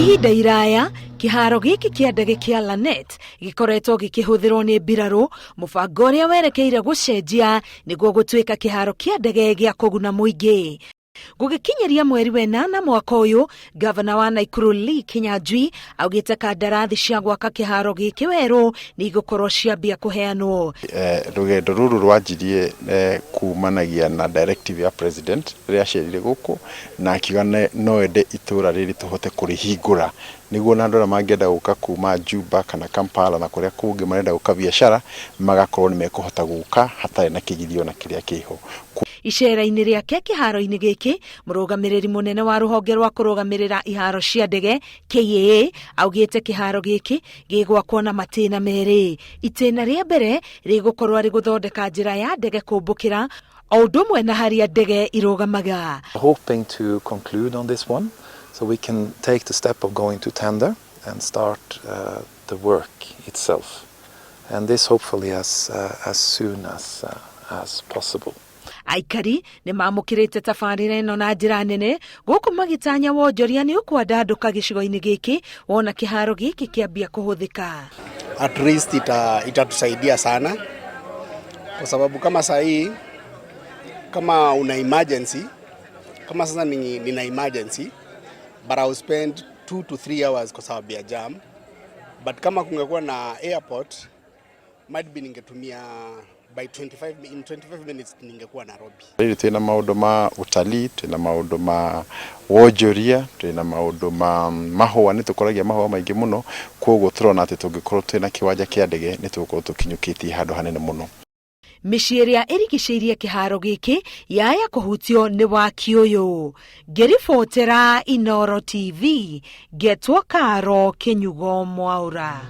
ihinda iraya kiharo giki kia ndege kia Lanet gikoretwo gikihũthĩrwo nĩ mbirarũ mũbango ũrĩa werekeire gũcenjia nĩguo gũtuĩka kiharo kia ndege gĩa kũguna mũingĩ. Gũgĩkinyeria mweri wenana mwaka ũyũ, gavana wa Nakuru Lee Kinyanjui augĩte kandarathi cia gwaka kiharo gĩkĩ werũ nĩ igũkorwo ciambia kũheanwo. Rũgendo rũrũ rwanjirie kumanagia na directive ya president rĩrĩa acerire gũkũ na akiuga no ende itũra rĩrĩ tũhote kũrĩhingũra nĩguo na andũ arĩa mangĩenda gũka kuma Juba kana Kampala na kũrĩa kũngĩ marenda gũka biacara magakorwo nĩ mekũhota gũka hatarĩ na kĩgirio na kĩrĩa kĩho. Icera-inĩ rĩake kĩharo-inĩ gĩkĩ, mũrũgamĩrĩri mũnene wa rũhonge rwa kũrũgamĩrĩra iharo cia ndege KAA augĩte kĩharo gĩkĩ gĩgwakwo na matĩna merĩ. Itĩna rĩa mbere rĩgũkorwo arĩ gũthondeka njĩra ya ndege kũmbũkĩra o ũndũ ũmwe na harĩa ndege irũgamaga. Hoping to conclude on this one so we can take the step of going to tender and start the work itself, and this hopefully as soon as possible. Aikari nĩ mamũkĩrĩte tabarĩra ĩno na njĩra nene gũkũ magĩtanya wonjoria nĩ ũkwandandũka gĩcigo-inĩ gĩkĩ wona kĩharo gĩkĩ kĩambia kũhũthĩka. At least itatusaidia sana kwa sababu kama sahii kama una emergency, kama sasa nina emergency but I will spend 2 to 3 hours kwa sababu ya jam, but kama kungekuwa na airport might be ningetumia by 25 minutes ningekuwa Nairobi. Twina maũndũ ma utalii, twina maũndũ ma wonjoria, twina maũndũ ma mahũa, nĩ tũkoragia mahũa maingĩ mũno, kwoguo tũrona atĩ tũngĩkorwo twina kĩwanja kĩa ndege nĩ tũgũkorwo tũkinyũkĩtie handũ hanene mũno. Mĩciĩ ĩrĩa ĩrigicĩirie kĩharo gĩkĩ yaya kũhutio nĩ waki ũyũ. Ngĩribotera Inooro TV, Getwo Karo Kĩnyugo Mwaũra.